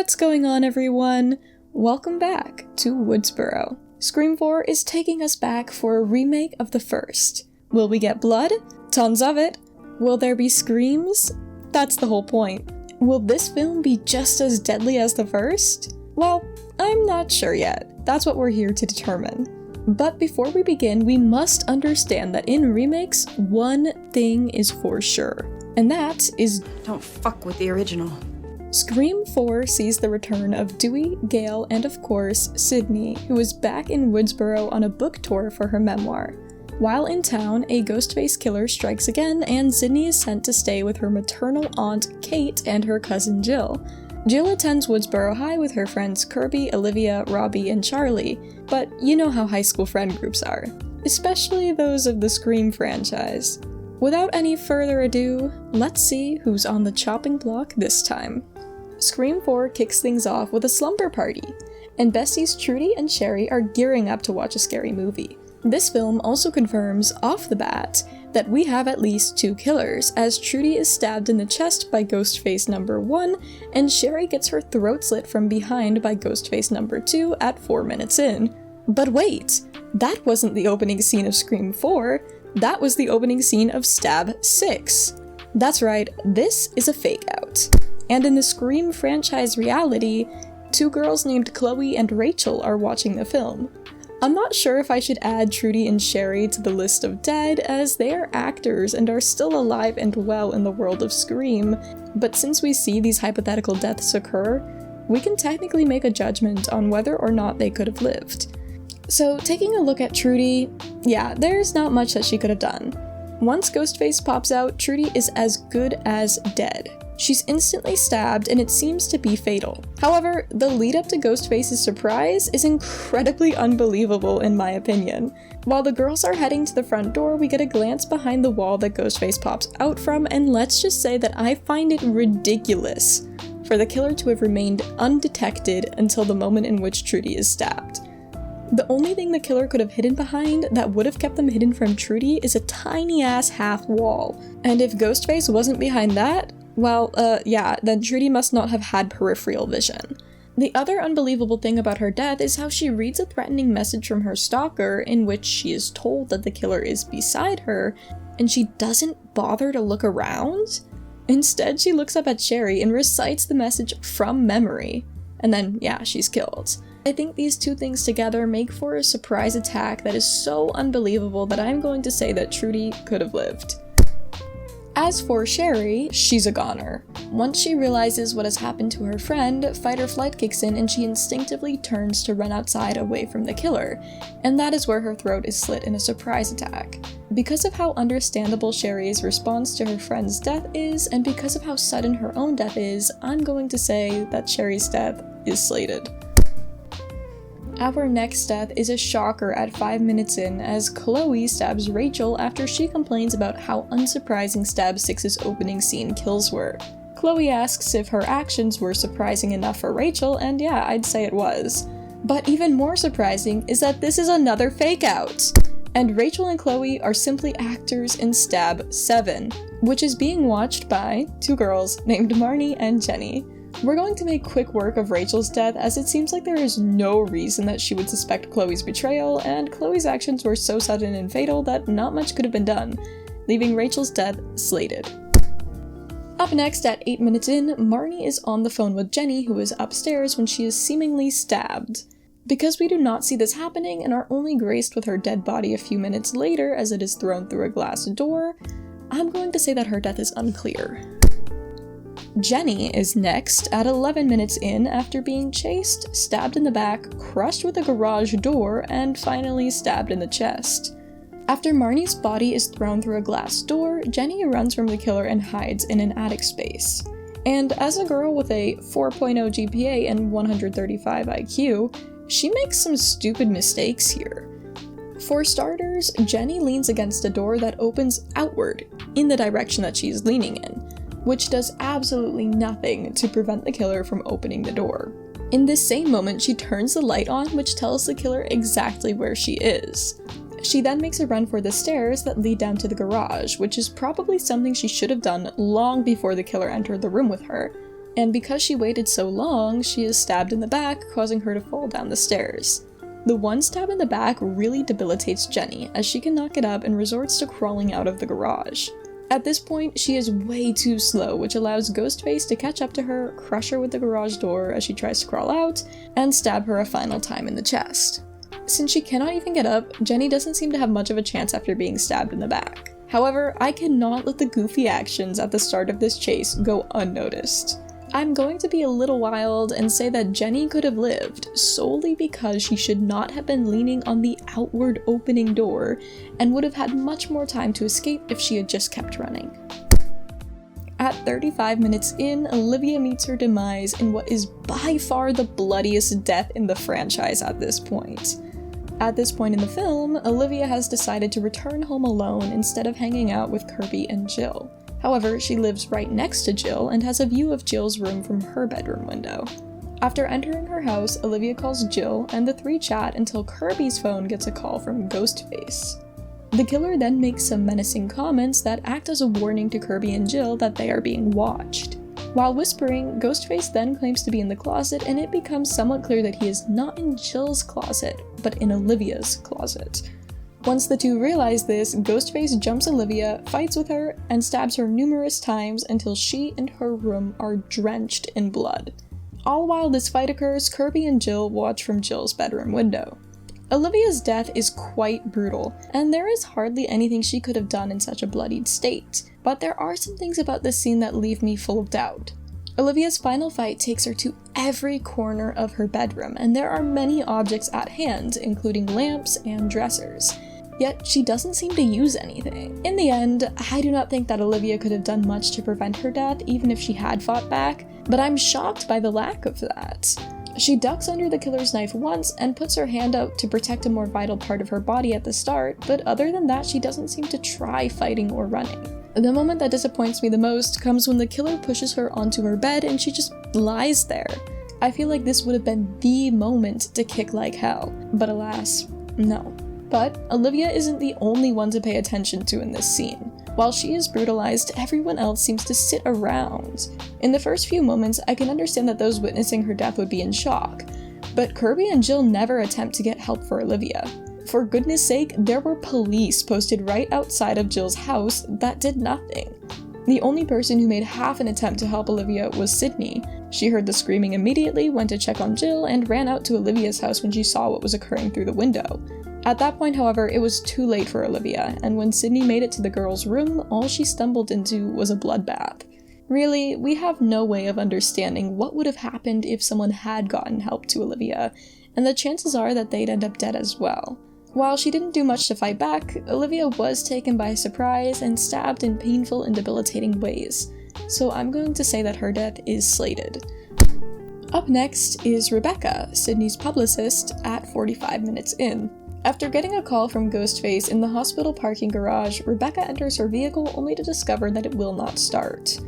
What's going on, everyone? Welcome back to Woodsboro. Scream 4 is taking us back for a remake of the first. Will we get blood? Tons of it. Will there be screams? That's the whole point. Will this film be just as deadly as the first? Well, I'm not sure yet. That's what we're here to determine. But before we begin, we must understand that in remakes, one thing is for sure. And that is, don't fuck with the original. Scream 4 sees the return of Dewey, Gale, and of course, Sidney, who is back in Woodsboro on a book tour for her memoir. While in town, a Ghostface killer strikes again, and Sidney is sent to stay with her maternal aunt, Kate, and her cousin Jill. Jill attends Woodsboro High with her friends Kirby, Olivia, Robbie, and Charlie, but you know how high school friend groups are, especially those of the Scream franchise. Without any further ado, let's see who's on the chopping block this time. Scream 4 kicks things off with a slumber party, and besties Trudy and Sherry are gearing up to watch a scary movie. This film also confirms, off the bat, that we have at least 2 killers, as Trudy is stabbed in the chest by Ghostface number 1, and Sherry gets her throat slit from behind by Ghostface number 2 at 4 minutes in. But wait, that wasn't the opening scene of Scream 4, that was the opening scene of Stab 6. That's right, this is a fake out. And in the Scream franchise reality, 2 girls named Chloe and Rachel are watching the film. I'm not sure if I should add Trudy and Sherry to the list of dead, as they are actors and are still alive and well in the world of Scream, but since we see these hypothetical deaths occur, we can technically make a judgment on whether or not they could have lived. So taking a look at Trudy, yeah, there's not much that she could have done. Once Ghostface pops out, Trudy is as good as dead. She's instantly stabbed, and it seems to be fatal. However, the lead up to Ghostface's surprise is incredibly unbelievable in my opinion. While the girls are heading to the front door, we get a glance behind the wall that Ghostface pops out from, and let's just say that I find it ridiculous for the killer to have remained undetected until the moment in which Trudy is stabbed. The only thing the killer could have hidden behind that would have kept them hidden from Trudy is a tiny ass half wall. And if Ghostface wasn't behind that, well, then Trudy must not have had peripheral vision. The other unbelievable thing about her death is how she reads a threatening message from her stalker in which she is told that the killer is beside her, and she doesn't bother to look around. Instead, she looks up at Sherry and recites the message from memory, and then, yeah, she's killed. I think these two things together make for a surprise attack that is so unbelievable that I'm going to say that Trudy could have lived. As for Sherry, she's a goner. Once she realizes what has happened to her friend, fight or flight kicks in and she instinctively turns to run outside away from the killer, and that is where her throat is slit in a surprise attack. Because of how understandable Sherry's response to her friend's death is, and because of how sudden her own death is, I'm going to say that Sherry's death is slated. Our next death is a shocker at 5 minutes in, as Chloe stabs Rachel after she complains about how unsurprising Stab 6's opening scene kills were. Chloe asks if her actions were surprising enough for Rachel, and yeah, I'd say it was. But even more surprising is that this is another fake out! And Rachel and Chloe are simply actors in Stab 7, which is being watched by 2 girls named Marnie and Jenny. We're going to make quick work of Rachel's death, as it seems like there is no reason that she would suspect Chloe's betrayal, and Chloe's actions were so sudden and fatal that not much could have been done, leaving Rachel's death slated. Up next, at 8 minutes in, Marnie is on the phone with Jenny, who is upstairs when she is seemingly stabbed. Because we do not see this happening and are only graced with her dead body a few minutes later as it is thrown through a glass door, I'm going to say that her death is unclear. Jenny is next at 11 minutes in after being chased, stabbed in the back, crushed with a garage door, and finally stabbed in the chest. After Marnie's body is thrown through a glass door, Jenny runs from the killer and hides in an attic space. And as a girl with a 4.0 GPA and 135 IQ, she makes some stupid mistakes here. For starters, Jenny leans against a door that opens outward, in the direction that she's leaning in, which does absolutely nothing to prevent the killer from opening the door. In this same moment, she turns the light on, which tells the killer exactly where she is. She then makes a run for the stairs that lead down to the garage, which is probably something she should have done long before the killer entered the room with her, and because she waited so long, she is stabbed in the back, causing her to fall down the stairs. The one stab in the back really debilitates Jenny, as she cannot get up and resorts to crawling out of the garage. At this point, she is way too slow, which allows Ghostface to catch up to her, crush her with the garage door as she tries to crawl out, and stab her a final time in the chest. Since she cannot even get up, Jenny doesn't seem to have much of a chance after being stabbed in the back. However, I cannot let the goofy actions at the start of this chase go unnoticed. I'm going to be a little wild and say that Jenny could have lived solely because she should not have been leaning on the outward opening door and would have had much more time to escape if she had just kept running. At 35 minutes in, Olivia meets her demise in what is by far the bloodiest death in the franchise at this point. At this point in the film, Olivia has decided to return home alone instead of hanging out with Kirby and Jill. However, she lives right next to Jill and has a view of Jill's room from her bedroom window. After entering her house, Olivia calls Jill, and the three chat until Kirby's phone gets a call from Ghostface. The killer then makes some menacing comments that act as a warning to Kirby and Jill that they are being watched. While whispering, Ghostface then claims to be in the closet, and it becomes somewhat clear that he is not in Jill's closet, but in Olivia's closet. Once the two realize this, Ghostface jumps Olivia, fights with her, and stabs her numerous times until she and her room are drenched in blood. All while this fight occurs, Kirby and Jill watch from Jill's bedroom window. Olivia's death is quite brutal, and there is hardly anything she could have done in such a bloodied state, but there are some things about this scene that leave me full of doubt. Olivia's final fight takes her to every corner of her bedroom, and there are many objects at hand, including lamps and dressers. Yet she doesn't seem to use anything. In the end, I do not think that Olivia could have done much to prevent her death, even if she had fought back, but I'm shocked by the lack of that. She ducks under the killer's knife once and puts her hand out to protect a more vital part of her body at the start, but other than that, she doesn't seem to try fighting or running. The moment that disappoints me the most comes when the killer pushes her onto her bed and she just lies there. I feel like this would have been the moment to kick like hell, but alas, no. But Olivia isn't the only one to pay attention to in this scene. While she is brutalized, everyone else seems to sit around. In the first few moments, I can understand that those witnessing her death would be in shock, but Kirby and Jill never attempt to get help for Olivia. For goodness sake, there were police posted right outside of Jill's house that did nothing. The only person who made half an attempt to help Olivia was Sidney. She heard the screaming immediately, went to check on Jill, and ran out to Olivia's house when she saw what was occurring through the window. At that point, however, it was too late for Olivia, and when Sidney made it to the girl's room, all she stumbled into was a bloodbath. Really, we have no way of understanding what would have happened if someone had gotten help to Olivia, and the chances are that they'd end up dead as well. While she didn't do much to fight back, Olivia was taken by surprise and stabbed in painful and debilitating ways, so I'm going to say that her death is slated. Up next is Rebecca, Sidney's publicist, at 45 minutes in. After getting a call from Ghostface in the hospital parking garage, Rebecca enters her vehicle only to discover that it will not start.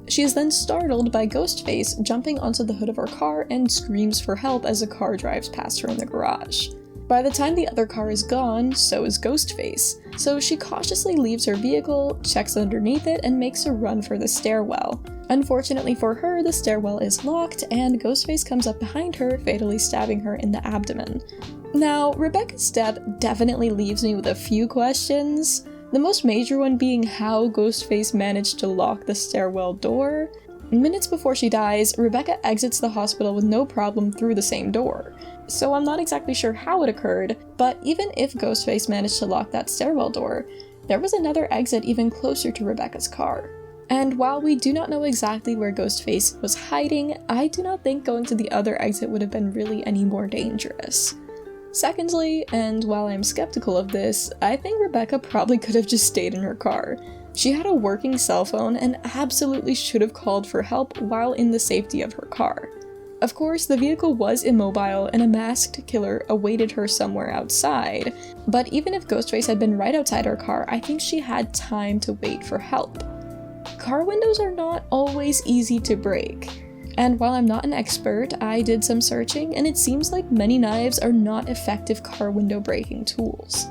She is then startled by Ghostface jumping onto the hood of her car and screams for help as a car drives past her in the garage. By the time the other car is gone, so is Ghostface, so she cautiously leaves her vehicle, checks underneath it, and makes a run for the stairwell. Unfortunately for her, the stairwell is locked, and Ghostface comes up behind her, fatally stabbing her in the abdomen. Now, Rebecca's death definitely leaves me with a few questions, the most major one being how Ghostface managed to lock the stairwell door. Minutes before she dies, Rebecca exits the hospital with no problem through the same door. So I'm not exactly sure how it occurred, but even if Ghostface managed to lock that stairwell door, there was another exit even closer to Rebecca's car. And while we do not know exactly where Ghostface was hiding, I do not think going to the other exit would have been really any more dangerous. Secondly, and while I'm skeptical of this, I think Rebecca probably could have just stayed in her car. She had a working cell phone and absolutely should have called for help while in the safety of her car. Of course, the vehicle was immobile and a masked killer awaited her somewhere outside, but even if Ghostface had been right outside her car, I think she had time to wait for help. Car windows are not always easy to break. And while I'm not an expert, I did some searching, and it seems like many knives are not effective car window breaking tools.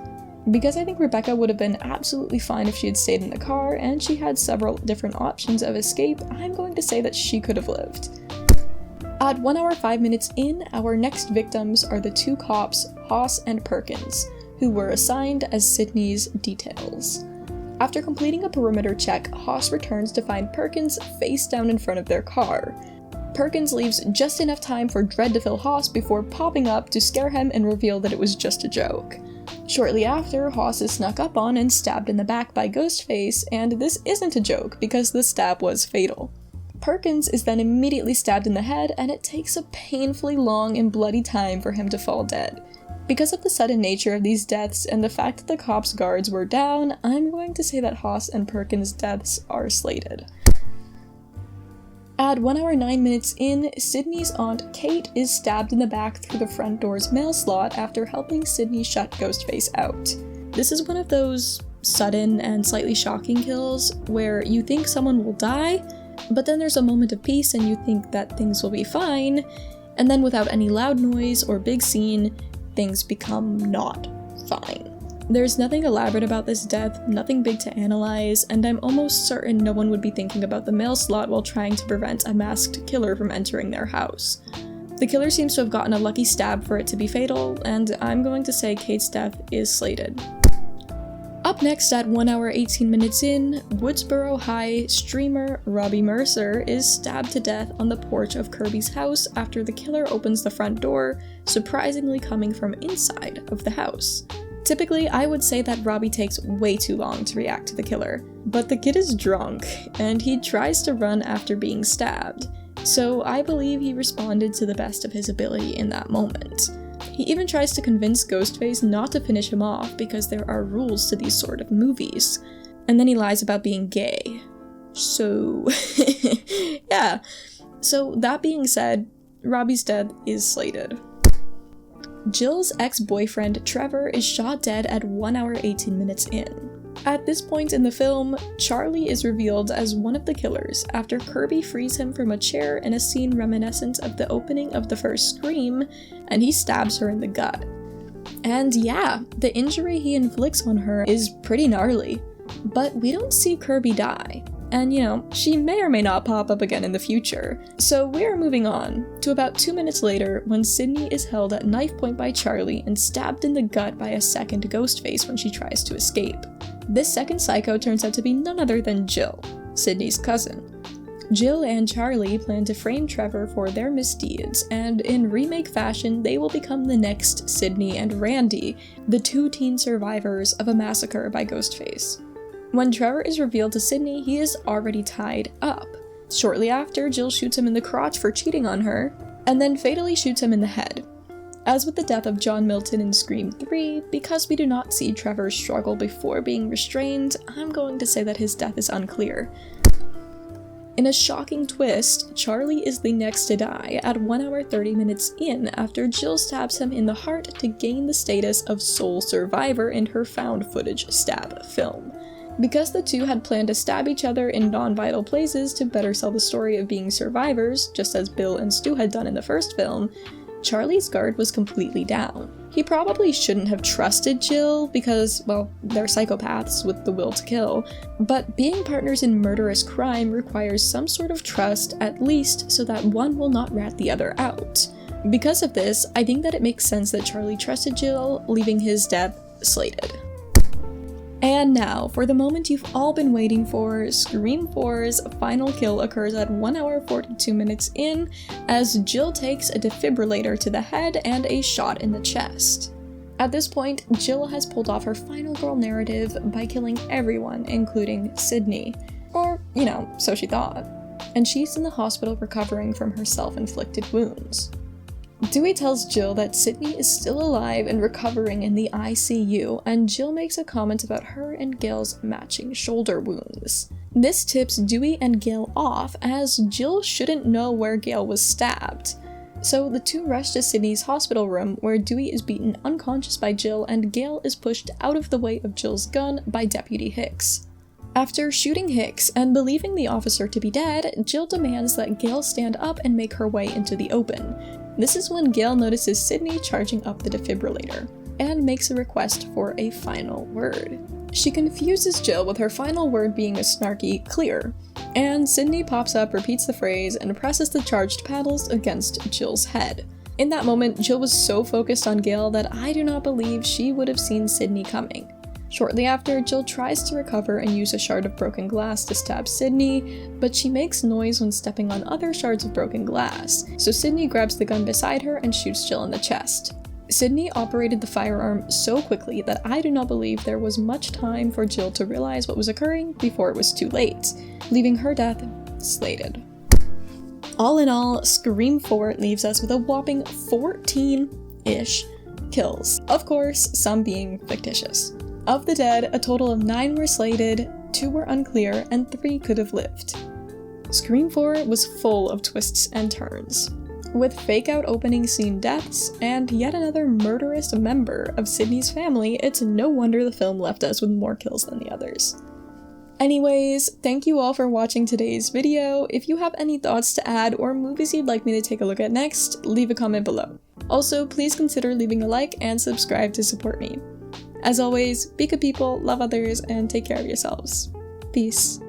Because I think Rebecca would have been absolutely fine if she had stayed in the car, and she had several different options of escape, I'm going to say that she could have lived. At 1 hour 5 minutes in, our next victims are the two cops, Haas and Perkins, who were assigned as Sidney's details. After completing a perimeter check, Haas returns to find Perkins face down in front of their car. Perkins leaves just enough time for dread to fill Haas before popping up to scare him and reveal that it was just a joke. Shortly after, Haas is snuck up on and stabbed in the back by Ghostface, and this isn't a joke because the stab was fatal. Perkins is then immediately stabbed in the head, and it takes a painfully long and bloody time for him to fall dead. Because of the sudden nature of these deaths and the fact that the cops' guards were down, I'm going to say that Haas and Perkins' deaths are slated. At 1 hour 9 minutes in, Sidney's aunt Kate is stabbed in the back through the front door's mail slot after helping Sidney shut Ghostface out. This is one of those sudden and slightly shocking kills where you think someone will die, but then there's a moment of peace and you think that things will be fine, and then without any loud noise or big scene, things become not fine. There's nothing elaborate about this death, nothing big to analyze, and I'm almost certain no one would be thinking about the mail slot while trying to prevent a masked killer from entering their house. The killer seems to have gotten a lucky stab for it to be fatal, and I'm going to say Kate's death is slated. Up next at 1 hour 18 minutes in, Woodsboro High streamer Robbie Mercer is stabbed to death on the porch of Kirby's house after the killer opens the front door, surprisingly coming from inside of the house. Typically, I would say that Robbie takes way too long to react to the killer, but the kid is drunk, and he tries to run after being stabbed, so I believe he responded to the best of his ability in that moment. He even tries to convince Ghostface not to finish him off because there are rules to these sort of movies, and then he lies about being gay. So, yeah. So that being said, Robbie's death is slated. Jill's ex-boyfriend Trevor is shot dead at 1 hour 18 minutes in. At this point in the film, Charlie is revealed as one of the killers after Kirby frees him from a chair in a scene reminiscent of the opening of the first Scream, and he stabs her in the gut. And yeah, the injury he inflicts on her is pretty gnarly, but we don't see Kirby die. And you know, she may or may not pop up again in the future. So we're moving on to about 2 minutes later when Sidney is held at knife point by Charlie and stabbed in the gut by a second Ghostface when she tries to escape. This second psycho turns out to be none other than Jill, Sidney's cousin. Jill and Charlie plan to frame Trevor for their misdeeds, and in remake fashion, they will become the next Sidney and Randy, the two teen survivors of a massacre by Ghostface. When Trevor is revealed to Sidney, he is already tied up. Shortly after, Jill shoots him in the crotch for cheating on her, and then fatally shoots him in the head. As with the death of John Milton in Scream 3, because we do not see Trevor's struggle before being restrained, I'm going to say that his death is unclear. In a shocking twist, Charlie is the next to die at 1 hour 30 minutes in after Jill stabs him in the heart to gain the status of sole survivor in her found footage stab film. Because the two had planned to stab each other in non-vital places to better sell the story of being survivors, just as Bill and Stu had done in the first film, Charlie's guard was completely down. He probably shouldn't have trusted Jill because, well, they're psychopaths with the will to kill, but being partners in murderous crime requires some sort of trust, at least so that one will not rat the other out. Because of this, I think that it makes sense that Charlie trusted Jill, leaving his death slated. And now, for the moment you've all been waiting for, Scream 4's final kill occurs at 1 hour 42 minutes in, as Jill takes a defibrillator to the head and a shot in the chest. At this point, Jill has pulled off her final girl narrative by killing everyone, including Sidney. Or, you know, so she thought. And she's in the hospital recovering from her self-inflicted wounds. Dewey tells Jill that Sidney is still alive and recovering in the ICU, and Jill makes a comment about her and Gale's matching shoulder wounds. This tips Dewey and Gale off, as Jill shouldn't know where Gale was stabbed. So the two rush to Sidney's hospital room, where Dewey is beaten unconscious by Jill and Gale is pushed out of the way of Jill's gun by Deputy Hicks. After shooting Hicks and believing the officer to be dead, Jill demands that Gale stand up and make her way into the open. This is when Gale notices Sidney charging up the defibrillator. and makes a request for a final word. She confuses Jill with her final word being a snarky clear, and Sidney pops up, repeats the phrase, and presses the charged paddles against Jill's head. In that moment, Jill was so focused on Gale that I do not believe she would have seen Sidney coming. Shortly after, Jill tries to recover and use a shard of broken glass to stab Sidney, but she makes noise when stepping on other shards of broken glass, so Sidney grabs the gun beside her and shoots Jill in the chest. Sidney operated the firearm so quickly that I do not believe there was much time for Jill to realize what was occurring before it was too late, leaving her death slated. All in all, Scream 4 leaves us with a whopping 14-ish kills, of course, some being fictitious. Of the dead, a total of 9 were slated, 2 were unclear, and 3 could have lived. Scream 4 was full of twists and turns, with fake-out opening scene deaths and yet another murderous member of Sidney's family. It's no wonder the film left us with more kills than the others. Anyways, thank you all for watching today's video. If you have any thoughts to add or movies you'd like me to take a look at next, leave a comment below. Also, please consider leaving a like and subscribe to support me. As always, be good people, love others, and take care of yourselves. Peace.